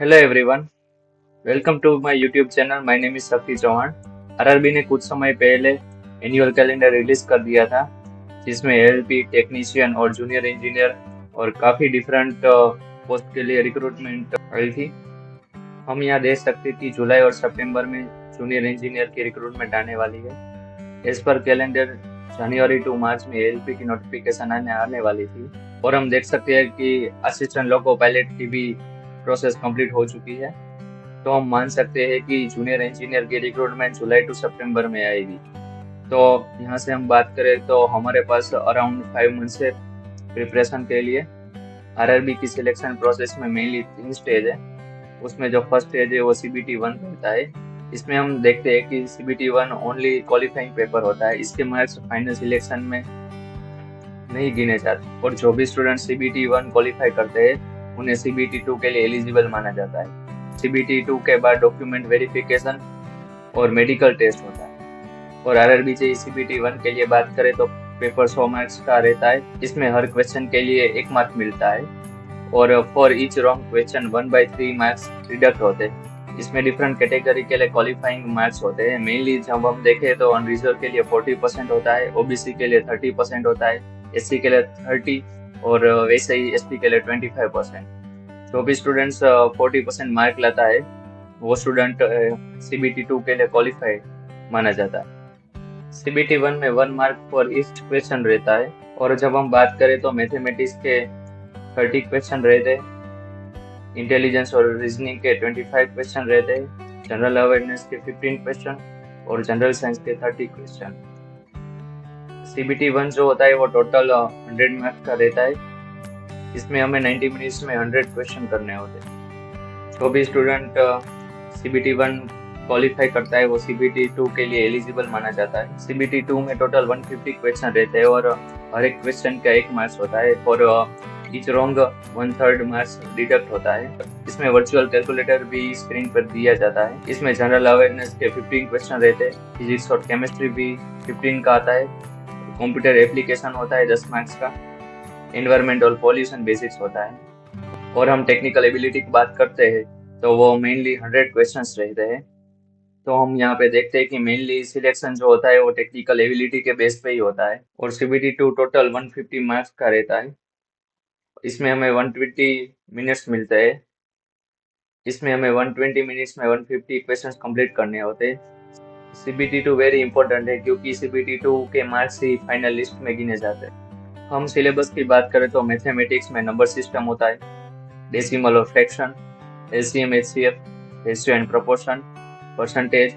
Hello everyone, welcome to my YouTube channel. My name is Shakti Chauhan. RRB ने कुछ समय पहले एनुअल कैलेंडर रिलीज कर दिया था, जिसमें एलएलपी, टेक्नीशियन और जूनियर इंजीनियर और काफ़ी डिफरेंट पोस्ट के लिए रिक्रूटमेंट आई थी। हम यहाँ देख सकते कि जुलाई और सितंबर में जूनियर इंजीनियर की रिक्रूटमेंट आने वाली है। As per calendar January to मार्च में एलएलपी की नोटिफिकेशन आने वाली थी और हम देख सकते हैं कि असिस्टेंट लोको पायलट की भी प्रोसेस कंप्लीट हो चुकी है। तो हम मान सकते हैं कि जूनियर इंजीनियर की रिक्रूटमेंट जुलाई टू सितंबर में आएगी। तो यहाँ से हम बात करें तो हमारे पास अराउंड 5 मंथ है प्रिपरेशन के लिए। आरआरबी की सिलेक्शन प्रोसेस में मेनली 3 स्टेज है। उसमें जो फर्स्ट स्टेज है वो सीबीटी 1 रहता है। इसमें हम देखते हैं कि सीबीटी 1 ओनली क्वालिफाइंग पेपर होता है, इसके मार्क्स फाइनल सिलेक्शन में नहीं गिने जाते और जो भी स्टूडेंट सीबीटी 1 क्वालिफाई करते हैं उन्हें सीबीटी 2 के लिए एलिजिबल माना जाता है। सीबीटी 2 के बाद डॉक्यूमेंट वेरिफिकेशन और मेडिकल टेस्ट होता है। और आरआरबी से सीबीटी 1 के लिए बात करें तो पेपर 100 मार्क्स का रहता है। इसमें हर क्वेश्चन के लिए 1 मार्क मिलता है और for each wrong question 1/3 marks deduct होते हैं। इसमें डिफरेंट कैटेगरी के लिए क्वालिफाइंग मार्क्स होते हैं। मेनली जब हम देखें तो अनरिजर्व के लिए 40% होता है, ओबीसी के लिए 30% होता है, एससी के लिए 30 और वैसे ही एसटी के लिए 25%। जो भी स्टूडेंट्स 40% मार्क लाता है वो स्टूडेंट सीबीटी 2 के लिए क्वालिफाइड माना जाता है। सीबीटी 1 में 1 मार्क फॉर ईच क्वेश्चन रहता है। और जब हम बात करें तो मैथमेटिक्स के 30 क्वेश्चन रहते हैं, इंटेलिजेंस और रीजनिंग के 25 क्वेश्चन रहते हैं, जनरल अवेयरनेस के 15 क्वेश्चन और जनरल साइंस के 30 क्वेश्चन। सीबीटी 1 जो होता है वो टोटल 100 मार्क्स का रहता है। इसमें हमें 90 मिनट्स में 100 क्वेश्चन करने होते हैं। जो भी स्टूडेंट सीबीटी 1 क्वालिफाई करता है वो सीबीटी 2 के लिए एलिजिबल माना जाता है। सीबीटी 2 में टोटल 150 क्वेश्चन रहते हैं और हर एक क्वेश्चन का 1 मार्क्स होता है और ईच रॉन्ग 1/3 मार्क्स डिडक्ट होता है। इसमें वर्चुअल कैलकुलेटर भी स्क्रीन पर दिया जाता है। इसमें जनरल अवेयरनेस के 15 क्वेश्चन रहते हैं, फिजिक्स और केमिस्ट्री भी 15 का आता है, कंप्यूटर एप्लीकेशन होता है 10 मार्क्स का, एनवायरमेंट और पॉल्यूशन बेसिक्स होता है। और हम टेक्निकल एबिलिटी की बात करते हैं तो वो मेनली 100 क्वेश्चंस रहते हैं। तो हम यहाँ पे देखते हैं कि मेनली सिलेक्शन जो होता है वो टेक्निकल एबिलिटी के बेस पे ही होता है और सीबीटी 2 टोटल 150 मार्क्स का रहता है। इसमें हमें 120 मिनट्स मिलते हैं। इसमें हमें 120 मिनट्स में 150 क्वेश्चंस कंप्लीट करने होते हैं। सीबीटी 2 वेरी इंपॉर्टेंट है क्योंकि सीबीटी 2 के मार्क्स ही फाइनल लिस्ट में गिने जाते हैं। हम सिलेबस की बात करें तो मैथमेटिक्स में नंबर सिस्टम होता है, डेसिमल और fraction, LCM, HCF, ratio and proportion, percentage,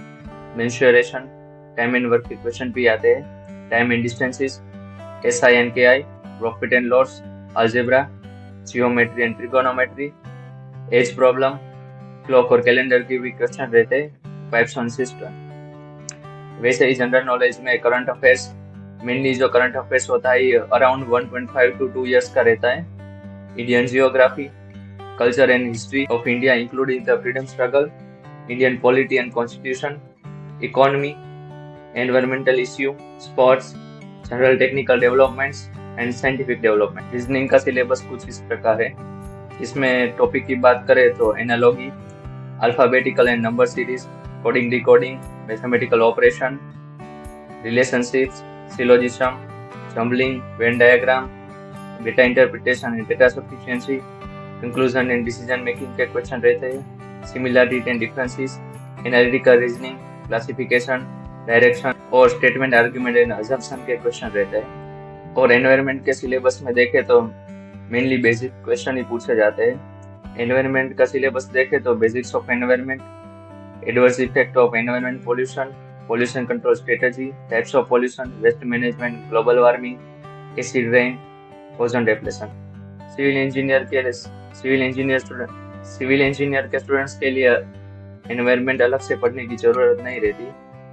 mensuration, time and work के क्वेश्चन भी आते हैं, time and distances, SI and CI, profit and loss, algebra, geometry and trigonometry, age problem, clock और calendar के भी क्वेश्चन रहते हैं, पाइप्स ऑन सिस्टम। वैसे ही जनरल नॉलेज में करंट अफेयर्स, मेनली जो करंट अफेयर्स होता है अराउंड 1.5 to 2 years का रहता है। Indian geography, culture and history of India including the freedom struggle, Indian polity and constitution, economy, environmental issue, sports, general technical developments and scientific development. Reasoning का syllabus कुछ इस प्रकार है। इसमें टॉपिक की बात करें तो analogy, alphabetical and number series, coding decoding, mathematical operation, relationships, syllogism, jumbling, Venn diagram, data interpretation and data sufficiency, conclusion and decision making के क्वेश्चन रहते हैं, similarity and differences, analytical reasoning, classification, direction और statement, argument and assumption के question रहते हैं। और environment के syllabus में देखें तो मेनली बेसिक क्वेश्चन ही पूछे जाते हैं। एनवायरनमेंट का सिलेबस देखें तो basics of environment, adverse effect of environment pollution, pollution control strategy, types of pollution, waste management, global warming, acid rain, ozone depletion. Civil engineer के स्टूडेंट्स के लिए एनवायरनमेंट अलग से पढ़ने की जरूरत नहीं रहती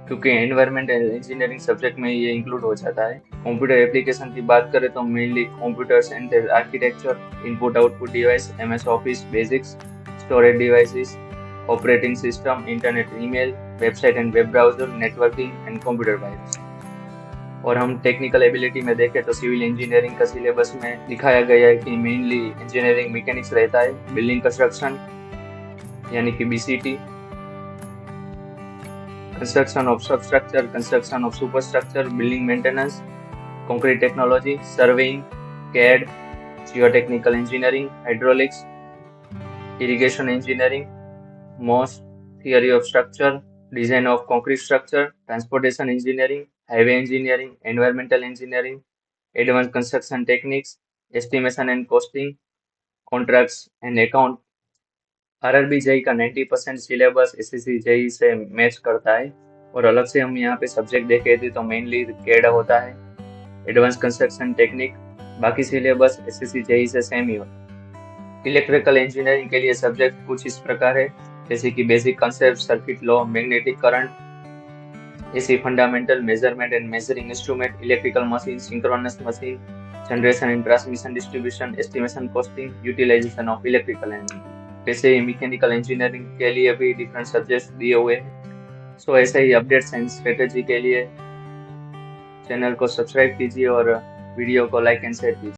क्योंकि एनवायरनमेंट इंजीनियरिंग सब्जेक्ट में ये इंक्लूड हो जाता है। कंप्यूटर एप्लीकेशन की बात करें तो mainly computers and architecture, input output device, MS office basics, storage devices, operating system, internet, email, website and web browser, networking and computer virus. और हम टेक्निकल एबिलिटी में देखें तो सिविल इंजीनियरिंग का सिलेबस में दिखाया गया है कि मेनली इंजीनियरिंग मैकेनिक्स रहता है, बिल्डिंग कंस्ट्रक्शन, यानी कि BCT, construction of substructure, construction of superstructure, building maintenance, concrete technology, surveying, CAD, geotechnical engineering, hydraulics, irrigation engineering, MOS, theory of structure, design of concrete structure, transportation engineering, highway engineering, environmental engineering, advance construction techniques, estimation and costing, contracts and account. RRB JE का 90% syllabus SSC JE से match करता है। और अलग से हम यहाँ पे सब्जेक्ट देखे थे तो मेनली CAD होता है, एडवांस कंस्ट्रक्शन टेक्निक, बाकी सिलेबस SSC जेई से सेम ही होता है। इलेक्ट्रिकल इंजीनियरिंग के लिए सब्जेक्ट कुछ इस प्रकार है, जैसे कि basic concept, circuit law, magnetic current, AC fundamental, measurement and measuring instrument, electrical machine, synchronous machine, generation and transmission distribution, estimation costing, utilisation of electrical energy. वैसे ही मैकेनिकल इंजीनियरिंग के लिए भी डिफरेंट सब्जेक्ट्स दिए हुए हैं। सो ऐसे ही अपडेट्स एंड स्ट्रेटेजी के लिए चैनल को सब्सक्राइब कीजिए और वीडियो को लाइक एंड शेयर कीजिए।